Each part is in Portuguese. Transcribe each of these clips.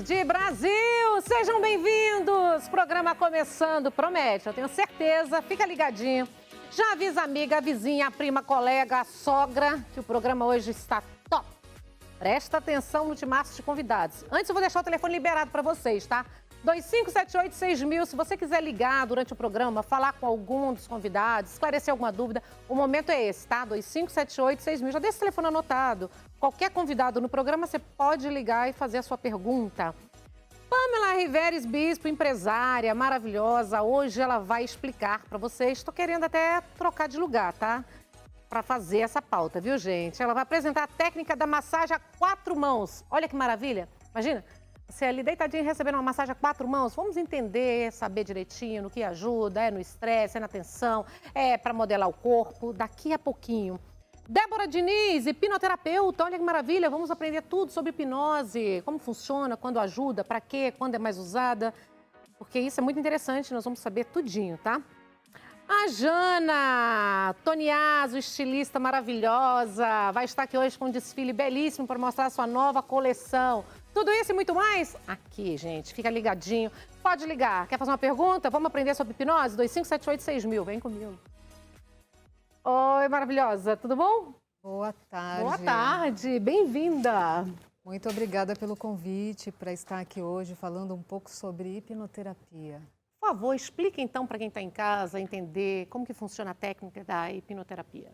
tarde, Brasil! Sejam bem-vindos! Programa começando, promete, eu tenho certeza. Fica ligadinho. Já avisa a amiga, a vizinha, a prima, a colega, a sogra, que o programa hoje está top. Presta atenção no timaço de convidados. Antes eu vou deixar o telefone liberado para vocês, tá? 2578-6000, se você quiser ligar durante o programa, falar com algum dos convidados, esclarecer alguma dúvida, o momento é esse, tá? 2578-6000, já deixa esse telefone anotado. Qualquer convidado no programa, você pode ligar e fazer a sua pergunta. Pamela Riveres Bispo, empresária maravilhosa, hoje ela vai explicar para vocês. Estou querendo até trocar de lugar, tá? Para fazer essa pauta, viu, gente? Ela vai apresentar a técnica da massagem a 4 mãos. Olha que maravilha. Imagina, você ali deitadinho recebendo uma massagem a 4 mãos. Vamos entender, saber direitinho no que ajuda, é no estresse, é na tensão, é para modelar o corpo. Daqui a pouquinho. Débora Diniz, hipnoterapeuta, olha que maravilha, vamos aprender tudo sobre hipnose, como funciona, quando ajuda, para quê, quando é mais usada, porque isso é muito interessante, nós vamos saber tudinho, tá? A Jana Toniaso, estilista maravilhosa, vai estar aqui hoje com um desfile belíssimo para mostrar a sua nova coleção. Tudo isso e muito mais aqui, gente, fica ligadinho. Pode ligar, quer fazer uma pergunta? Vamos aprender sobre hipnose? 2578-6000, vem comigo. Oi, maravilhosa, tudo bom? Boa tarde. Boa tarde, bem-vinda. Muito obrigada pelo convite para estar aqui hoje falando um pouco sobre hipnoterapia. Por favor, explique então para quem está em casa entender como que funciona a técnica da hipnoterapia.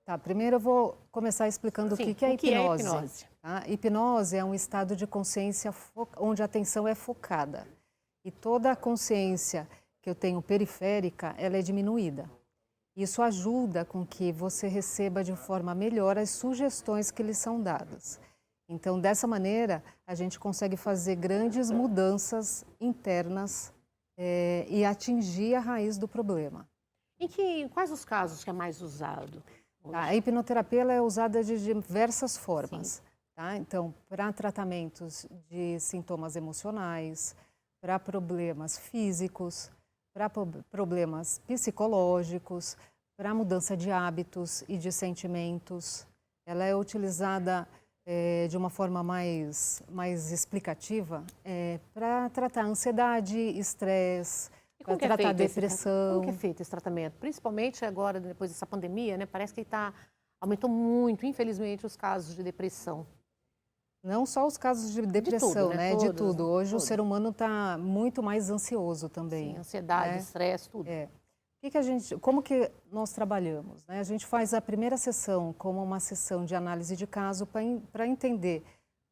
Tá, primeiro eu vou começar explicando Sim, o que é hipnose. O que é hipnose? Tá? Hipnose é um estado de consciência onde a atenção é focada. E toda a consciência que eu tenho periférica, ela é diminuída. Isso ajuda com que você receba de forma melhor as sugestões que lhe são dadas. Então, dessa maneira, a gente consegue fazer grandes mudanças internas e atingir a raiz do problema. Quais os casos que é mais usado? A hipnoterapia ela é usada de diversas formas. Tá? Então, para tratamentos de sintomas emocionais, para problemas físicos, para problemas psicológicos, para mudança de hábitos e de sentimentos. Ela é utilizada de uma forma mais explicativa para tratar ansiedade, estresse, para tratar depressão. Como que é feito esse tratamento? Principalmente agora, depois dessa pandemia, né? Parece que aumentou muito, infelizmente, os casos de depressão. Não só os casos de depressão, de tudo, né? Todos, de tudo. Hoje todos. O ser humano está muito mais ansioso também. Sim, ansiedade, estresse, tudo. Como que nós trabalhamos? Né? A gente faz a primeira sessão como uma sessão de análise de caso para entender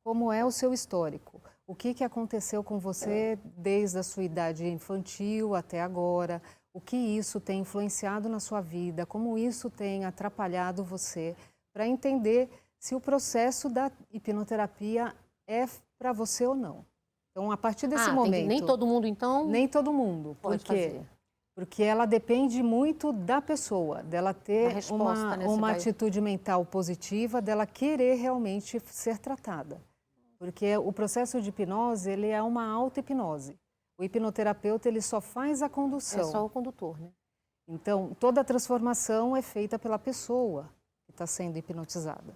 como é o seu histórico. O que aconteceu com você desde a sua idade infantil até agora. O que isso tem influenciado na sua vida. Como isso tem atrapalhado você. Para entender se o processo da hipnoterapia é para você ou não. Então, a partir desse momento... Nem todo mundo, então... Nem todo mundo. Pode fazer. Porque ela depende muito da pessoa, dela ter uma atitude mental positiva, dela querer realmente ser tratada. Porque o processo de hipnose, ele é uma auto-hipnose. O hipnoterapeuta, ele só faz a condução. É só o condutor, né? Então, toda a transformação é feita pela pessoa que está sendo hipnotizada.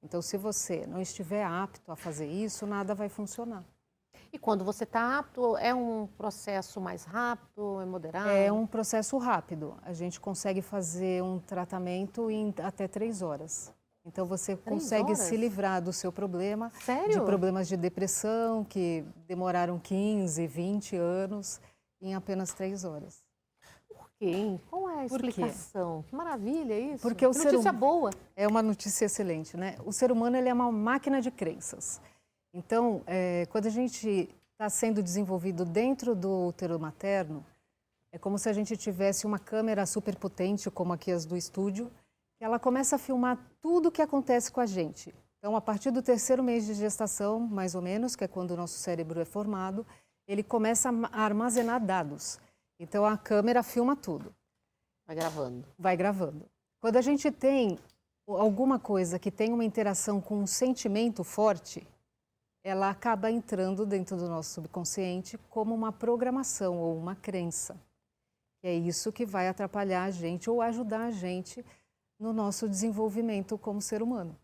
Então, se você não estiver apto a fazer isso, nada vai funcionar. E quando você está apto, é um processo mais rápido, é moderado? É um processo rápido. A gente consegue fazer um tratamento em até 3 horas. Então, você consegue se livrar do seu problema. Sério? De problemas de depressão, que demoraram 15, 20 anos, em apenas 3 horas. Por quê? Qual é a explicação? Que maravilha isso. Porque o notícia boa. É uma notícia excelente, né? O ser humano ele é uma máquina de crenças. Então, quando a gente está sendo desenvolvido dentro do útero materno, é como se a gente tivesse uma câmera superpotente, como aqui as do estúdio, que ela começa a filmar tudo o que acontece com a gente. Então, a partir do 3º mês de gestação, mais ou menos, que é quando o nosso cérebro é formado, ele começa a armazenar dados. Então, a câmera filma tudo. Vai gravando. Vai gravando. Quando a gente tem alguma coisa que tem uma interação com um sentimento forte, ela acaba entrando dentro do nosso subconsciente como uma programação ou uma crença. E é isso que vai atrapalhar a gente ou ajudar a gente no nosso desenvolvimento como ser humano.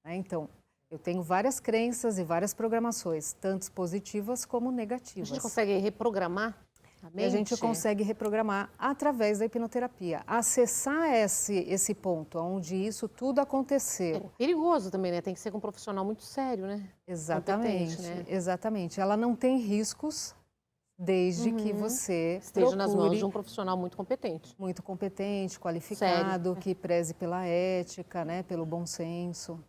Então, Eu tenho várias crenças e várias programações, tanto positivas como negativas. A gente consegue reprogramar a mente? A gente consegue reprogramar através da hipnoterapia. Acessar esse ponto onde isso tudo aconteceu. É perigoso também, né? Tem que ser com um profissional muito sério, né? Exatamente, né? Exatamente. Ela não tem riscos desde que você esteja nas mãos de um profissional muito competente. Muito competente, qualificado, Sério. que preze pela ética, né? Pelo bom senso.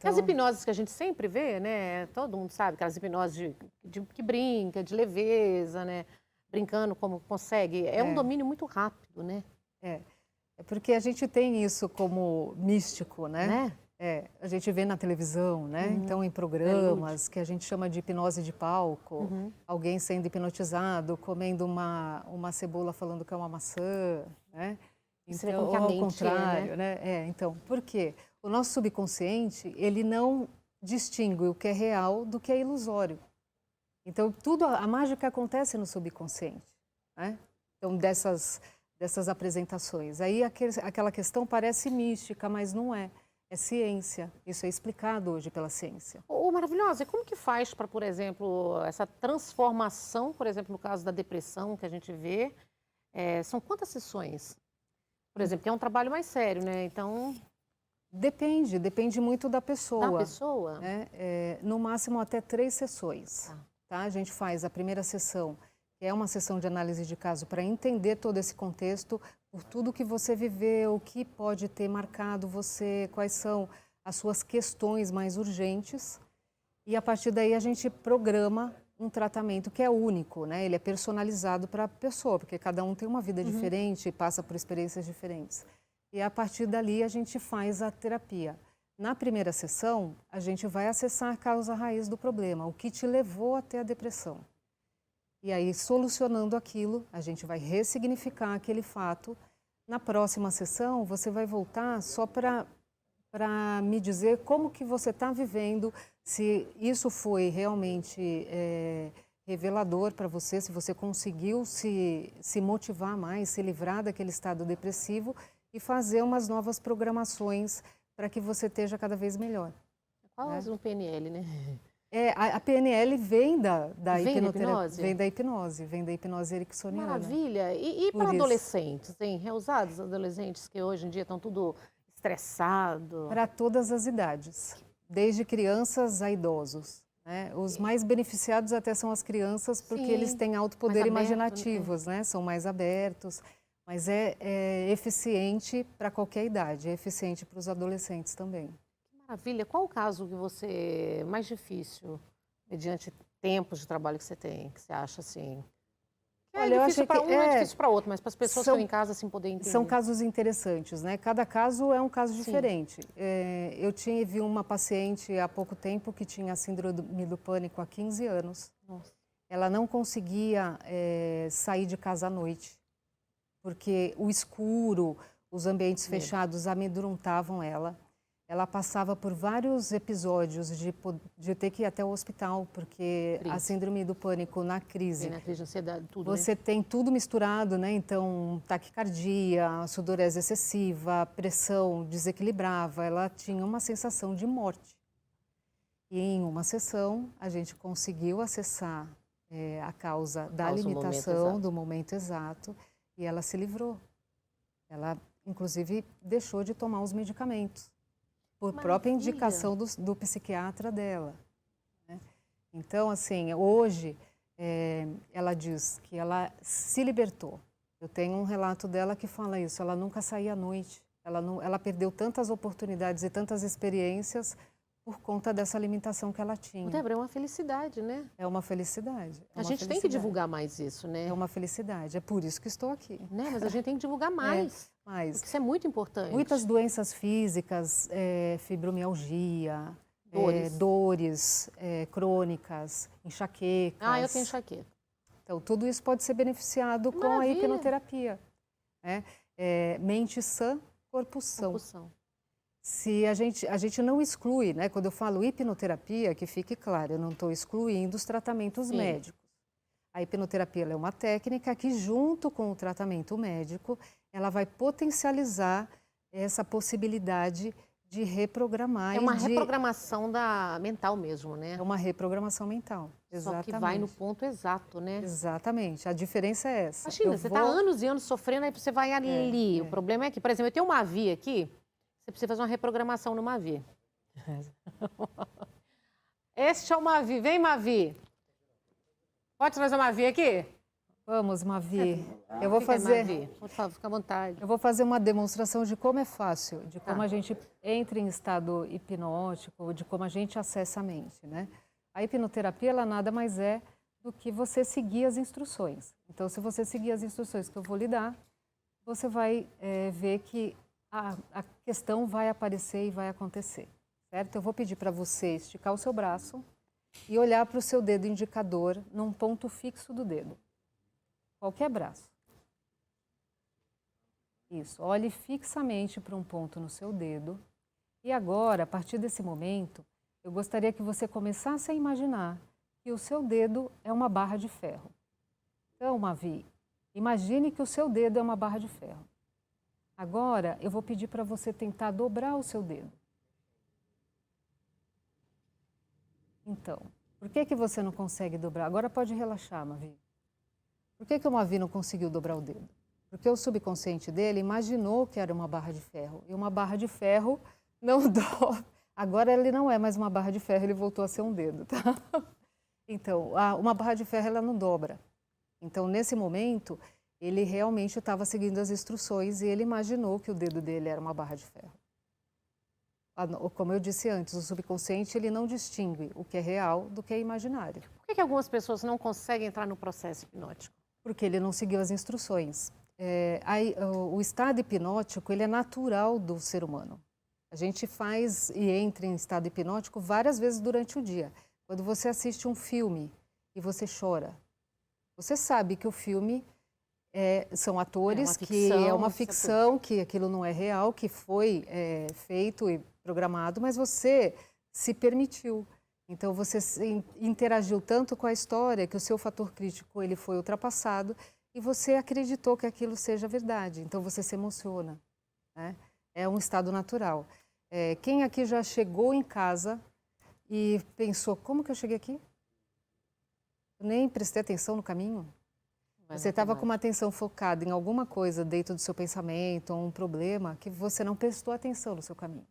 As hipnoses que a gente sempre vê, né? Todo mundo sabe, aquelas hipnoses que brinca, de leveza, né? Brincando como consegue. É um domínio muito rápido, né? É porque a gente tem isso como místico, né? A gente vê na televisão, né? Então, em programas que a gente chama de hipnose de palco, alguém sendo hipnotizado, comendo uma cebola falando que é uma maçã, né? Então, ou ao contrário, né? Então, por quê? O nosso subconsciente, ele não distingue o que é real do que é ilusório. Então, a mágica acontece no subconsciente, né? Então, dessas apresentações. Aí, aquela questão parece mística, mas não é. É ciência. Isso é explicado hoje pela ciência. Maravilhosa, e como que faz para, por exemplo, essa transformação, por exemplo, no caso da depressão que a gente vê, são quantas sessões? Por exemplo, que é um trabalho mais sério, né? Então... Depende muito da pessoa. Da pessoa? Né? No máximo até 3 sessões. Tá? A gente faz a primeira sessão, que é uma sessão de análise de caso para entender todo esse contexto, por tudo que você viveu, o que pode ter marcado você, quais são as suas questões mais urgentes. E a partir daí a gente programa um tratamento que é único, né? Ele é personalizado para a pessoa, porque cada um tem uma vida diferente, passa por experiências diferentes. E a partir dali a gente faz a terapia. Na primeira sessão, a gente vai acessar a causa raiz do problema, o que te levou até a depressão. E aí, solucionando aquilo, a gente vai ressignificar aquele fato. Na próxima sessão, você vai voltar só para me dizer como que você está vivendo, se isso foi realmente revelador para você, se você conseguiu se motivar mais, se livrar daquele estado depressivo e fazer umas novas programações para que você esteja cada vez melhor. Quase um PNL, né? A PNL vem da hipnose? Vem da hipnose ericksoniana. Maravilha! E para adolescentes, hein? É usado os adolescentes que hoje em dia estão tudo estressado? Para todas as idades, desde crianças a idosos. Né? Os mais beneficiados até são as crianças, porque eles têm alto poder imaginativo, né? São mais abertos. Mas é eficiente para qualquer idade, é eficiente para os adolescentes também. Que maravilha! Qual o caso que você mais difícil, mediante tempos de trabalho que você tem, que você acha assim? Olha, eu acho que é difícil para outro, mas para as pessoas que estão em casa assim poderem entender. São casos interessantes, né? Cada caso é um caso diferente. Eu vi uma paciente há pouco tempo que tinha síndrome do pânico há 15 anos. Nossa. Ela não conseguia sair de casa à noite, porque o escuro, os ambientes fechados amedrontavam ela. Ela passava por vários episódios de ter que ir até o hospital, porque a síndrome do pânico na crise... Na crise de ansiedade, tudo, Você tem tudo misturado, né? Então, taquicardia, sudorese excessiva, pressão desequilibrava. Ela tinha uma sensação de morte. E em uma sessão, a gente conseguiu acessar a causa da limitação, do momento exato, e ela se livrou. Ela, inclusive, deixou de tomar os medicamentos, por própria indicação do psiquiatra dela. Né? Então, assim, hoje, ela diz que ela se libertou. Eu tenho um relato dela que fala isso, ela nunca saía à noite. Ela perdeu tantas oportunidades e tantas experiências por conta dessa limitação que ela tinha. Débora, é uma felicidade, né? É uma felicidade. A gente tem que divulgar mais isso, né? É uma felicidade, é por isso que estou aqui. Né? Mas a gente tem que divulgar mais. Porque isso é muito importante. Muitas doenças físicas, fibromialgia, dores crônicas, enxaquecas. Eu tenho enxaqueca. Então, tudo isso pode ser beneficiado com a hipnoterapia. Né? Mente sã, corpo são. Se a gente não exclui, né? Quando eu falo hipnoterapia, que fique claro, eu não estou excluindo os tratamentos médicos. A hipnoterapia é uma técnica que, junto com o tratamento médico, ela vai potencializar essa possibilidade de reprogramar. É uma reprogramação mental mesmo, né? É uma reprogramação mental, exatamente. Só que vai no ponto exato, né? Exatamente, a diferença é essa. Imagina, você está anos e anos sofrendo, aí você vai ali. O problema é que, por exemplo, eu tenho uma Mavi aqui, você precisa fazer uma reprogramação no Mavi. Este é o Mavi, vem Mavi. Pode trazer o Mavi aqui? Vamos, Mavi. Eu vou fazer. Mavi. Por favor, fica à vontade. Eu vou fazer uma demonstração de como é fácil, de como a gente entra em estado hipnótico, de como a gente acessa a mente, né? A hipnoterapia, ela nada mais é do que você seguir as instruções. Então, se você seguir as instruções que eu vou lhe dar, você vai ver que a questão vai aparecer e vai acontecer, certo? Eu vou pedir para você esticar o seu braço e olhar para o seu dedo indicador num ponto fixo do dedo. Qualquer braço. Isso, olhe fixamente para um ponto no seu dedo. E agora, a partir desse momento, eu gostaria que você começasse a imaginar que o seu dedo é uma barra de ferro. Então, Mavi, imagine que o seu dedo é uma barra de ferro. Agora, eu vou pedir para você tentar dobrar o seu dedo. Então, por que você não consegue dobrar? Agora pode relaxar, Mavi. Por que o Mavi não conseguiu dobrar o dedo? Porque o subconsciente dele imaginou que era uma barra de ferro. E uma barra de ferro não dobra. Agora ele não é mais uma barra de ferro, ele voltou a ser um dedo, tá? Então, uma barra de ferro, ela não dobra. Então, nesse momento, ele realmente estava seguindo as instruções e ele imaginou que o dedo dele era uma barra de ferro. Como eu disse antes, o subconsciente ele não distingue o que é real do que é imaginário. Por que algumas pessoas não conseguem entrar no processo hipnótico? Porque ele não seguiu as instruções. O estado hipnótico ele é natural do ser humano. A gente faz e entra em estado hipnótico várias vezes durante o dia. Quando você assiste um filme e você chora, você sabe que o filme são atores, que é uma ficção, que aquilo não é real, que foi feito e programado, mas você se permitiu. Então, você interagiu tanto com a história que o seu fator crítico ele foi ultrapassado e você acreditou que aquilo seja verdade. Então, você se emociona, né? É um estado natural. Quem aqui já chegou em casa e pensou, como que eu cheguei aqui? Eu nem prestei atenção no caminho. Você estava com uma atenção focada em alguma coisa dentro do seu pensamento, ou um problema, que você não prestou atenção no seu caminho.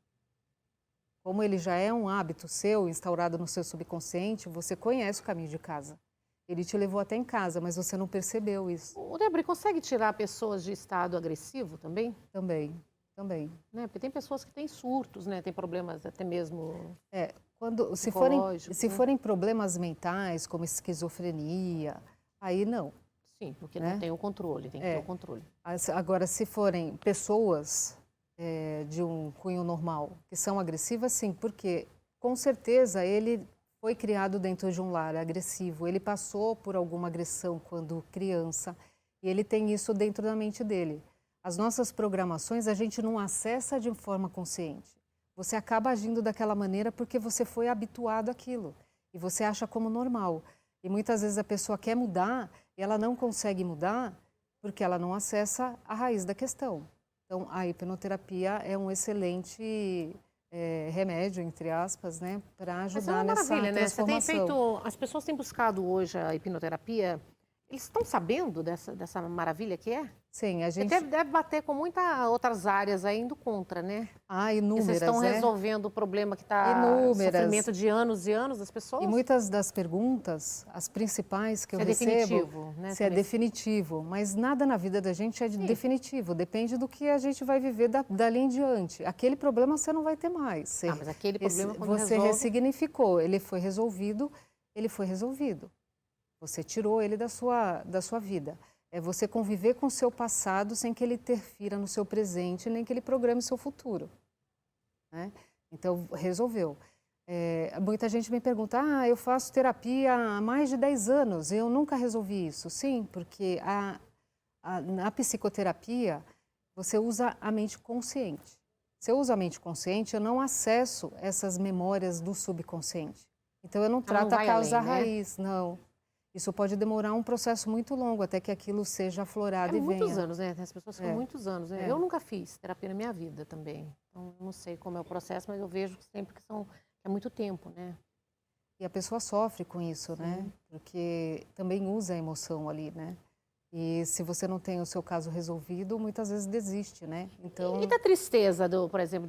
Como ele já é um hábito seu, instaurado no seu subconsciente, você conhece o caminho de casa. Ele te levou até em casa, mas você não percebeu isso. O Débora, consegue tirar pessoas de estado agressivo também? Também. Né? Porque tem pessoas que têm surtos, né? Tem problemas até mesmo se forem problemas mentais, como esquizofrenia, aí não. Sim, porque não tem o controle, tem que ter o controle. Agora, se forem pessoas de um cunho normal, que são agressivas, sim, porque com certeza ele foi criado dentro de um lar agressivo, ele passou por alguma agressão quando criança e ele tem isso dentro da mente dele. As nossas programações a gente não acessa de forma consciente. Você acaba agindo daquela maneira porque você foi habituado àquilo e você acha como normal. E muitas vezes a pessoa quer mudar e ela não consegue mudar porque ela não acessa a raiz da questão. Então, a hipnoterapia é um excelente remédio, entre aspas, né, para ajudar nessa transformação. Né? Você tem feito, as pessoas têm buscado hoje a hipnoterapia, eles estão sabendo dessa maravilha que é? Sim, a gente... Deve bater com muitas outras áreas aí indo contra, né? Inúmeras, vocês estão resolvendo o problema que está sofrimento de anos e anos das pessoas? E muitas das perguntas, as principais que eu recebo... definitivo, né? Se é definitivo, mas nada na vida da gente é definitivo, depende do que a gente vai viver dali em diante. Aquele problema você não vai ter mais. Mas aquele problema quando você ressignificou, ele foi resolvido. Você tirou ele da sua vida. É você conviver com o seu passado sem que ele interfira no seu presente, nem que ele programe o seu futuro. Né? Então, resolveu. Muita gente me pergunta, eu faço terapia há mais de 10 anos, eu nunca resolvi isso. Sim, porque na psicoterapia, você usa a mente consciente. Se eu uso a mente consciente, eu não acesso essas memórias do subconsciente. Então, eu não trato a causa raiz, não. isso pode demorar um processo muito longo até que aquilo seja aflorado e venha. Muitos anos, né? As pessoas ficam muitos anos, né? É. Eu nunca fiz terapia na minha vida também. Então, não sei como é o processo, mas eu vejo sempre que é muito tempo, né? E a pessoa sofre com isso, né? Porque também usa a emoção ali, né? E se você não tem o seu caso resolvido, muitas vezes desiste, né? Então... E da tristeza, por exemplo,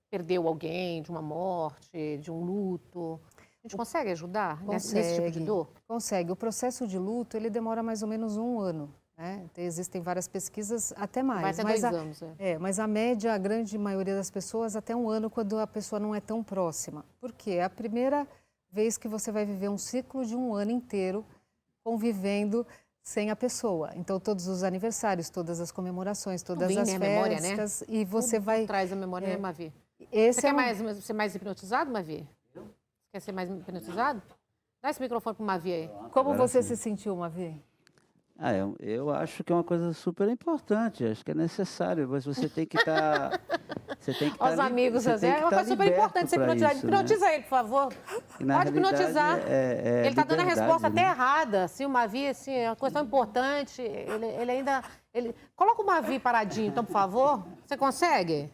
perdeu alguém, de uma morte, de um luto? A gente consegue ajudar nesse tipo de dor? Consegue. O processo de luto, ele demora mais ou menos 1 ano, né? Existem várias pesquisas, até mais. Vai até 2 anos, mas a média, a grande maioria das pessoas, até 1 ano, quando a pessoa não é tão próxima. Por quê? É a primeira vez que você vai viver um ciclo de 1 ano inteiro convivendo sem a pessoa. Então, todos os aniversários, todas as comemorações, todas as festas. Memória, né? E você vai... Traz a memória, né, Mavi? Você quer ser mais hipnotizado, Mavi? Quer ser mais hipnotizado? Dá esse microfone pro Mavi aí. Como você se sentiu, Mavi? Eu acho que é uma coisa super importante, acho que é necessário, mas você tem que estar... Os amigos, é uma coisa super importante ser hipnotizado. Hipnotiza ele, por favor. Pode hipnotizar. Ele está dando a resposta até errada. Assim, o Mavi, assim, é uma coisa tão importante. Ele ainda... Coloca o Mavi paradinho, então, por favor. Você consegue?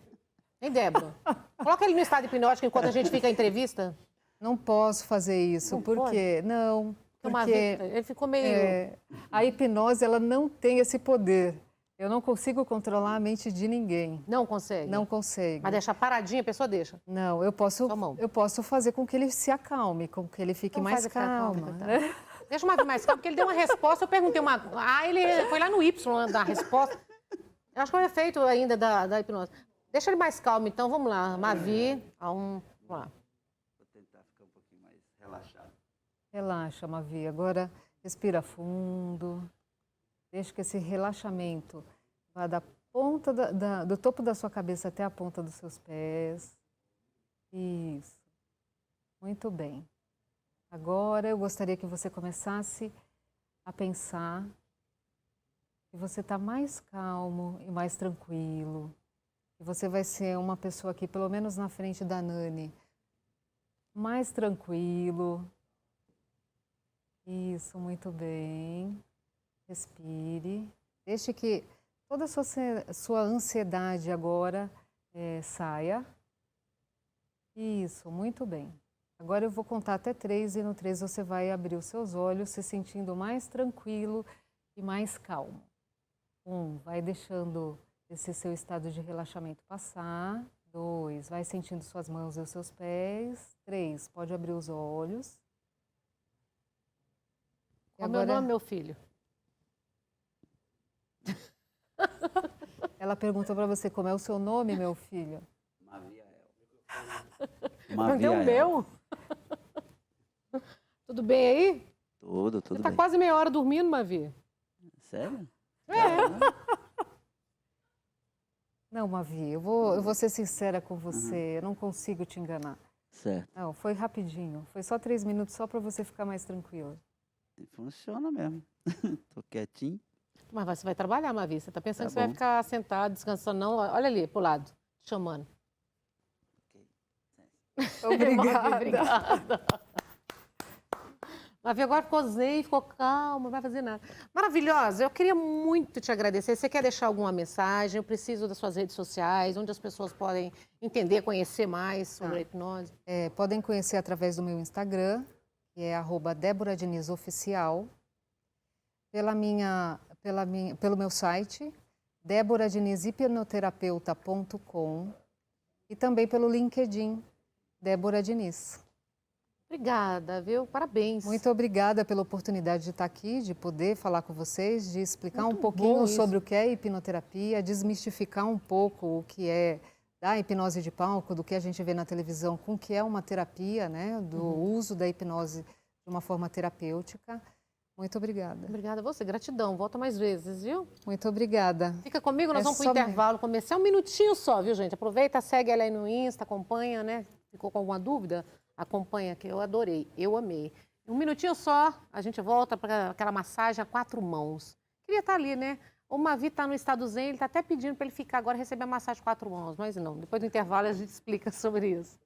Hein, Débora? Coloca ele no estado hipnótico enquanto a gente fica em entrevista. Não posso fazer isso, não porque... Pode? Não, porque... Ele ficou meio... a hipnose, ela não tem esse poder. Eu não consigo controlar a mente de ninguém. Não consegue? Não consigo. Mas deixar paradinha, a pessoa deixa? Não, eu posso fazer com que ele se acalme, com que ele fique mais calmo. Né? Deixa o Mavi mais calmo, porque ele deu uma resposta, eu perguntei ele foi lá no Y da resposta. Eu acho que é o efeito ainda da hipnose. Deixa ele mais calmo, então, vamos lá. Mavi, vamos lá. Vou tentar ficar um pouquinho mais relaxado. Relaxa, Mavi. Agora, respira fundo. Deixa que esse relaxamento vá da ponta do topo da sua cabeça até a ponta dos seus pés. Isso. Muito bem. Agora, eu gostaria que você começasse a pensar que você está mais calmo e mais tranquilo. E você vai ser uma pessoa aqui, pelo menos na frente da Nani, mais tranquilo. Isso, muito bem. Respire. Deixe que toda a sua ansiedade agora saia. Isso, muito bem. Agora eu vou contar até 3 e no 3 você vai abrir os seus olhos, se sentindo mais tranquilo e mais calmo. 1, vai deixando esse seu estado de relaxamento passar. 2, vai sentindo suas mãos e os seus pés. 3, pode abrir os olhos. Qual é o meu nome, meu filho? Ela perguntou para você como é o seu nome, meu filho. Maviael. Não deu o meu? Tudo bem aí? Tudo Você bem. tá quase meia hora dormindo, Mavi. Sério? Não, Mavi, eu vou ser sincera com você, eu não consigo te enganar. Certo. Não, foi rapidinho, foi só 3 minutos só para você ficar mais tranquila. Funciona mesmo. Tô quietinho. Mas você vai trabalhar, Mavi. Você tá pensando Tá que você vai bom. ficar sentado, descansando, não? Olha ali, pro lado, te chamando. Obrigada. Obrigada. Mavi agora ficou zen, ficou calma, não vai fazer nada. Maravilhosa, eu queria muito te agradecer. Você quer deixar alguma mensagem? Eu preciso das suas redes sociais, onde as pessoas podem entender, conhecer mais sobre a hipnose. Podem conhecer através do meu Instagram, que é @DéboraDinizOficial. Pelo meu site, DéboraDinizHipnoterapeuta.com e também pelo LinkedIn, Débora Diniz. Obrigada, viu? Parabéns. Muito obrigada pela oportunidade de estar aqui, de poder falar com vocês, de explicar Muito um pouquinho bom isso. sobre o que é hipnoterapia, desmistificar um pouco o que é da hipnose de palco, do que a gente vê na televisão, com o que é uma terapia, né? Do uso da hipnose de uma forma terapêutica. Muito obrigada. Obrigada a você, gratidão. Volta mais vezes, viu? Muito obrigada. Fica comigo, nós vamos para o só intervalo comercial. Um minutinho só, viu, gente? Aproveita, segue ela aí no Insta, acompanha, né? Ficou com alguma dúvida? Acompanha, que eu adorei, eu amei. Um minutinho só, a gente volta para aquela massagem a 4 mãos. Queria estar ali, né? O Mavi está no estado zen, ele está até pedindo para ele ficar agora e receber a massagem 4 mãos, mas não. Depois do intervalo a gente explica sobre isso.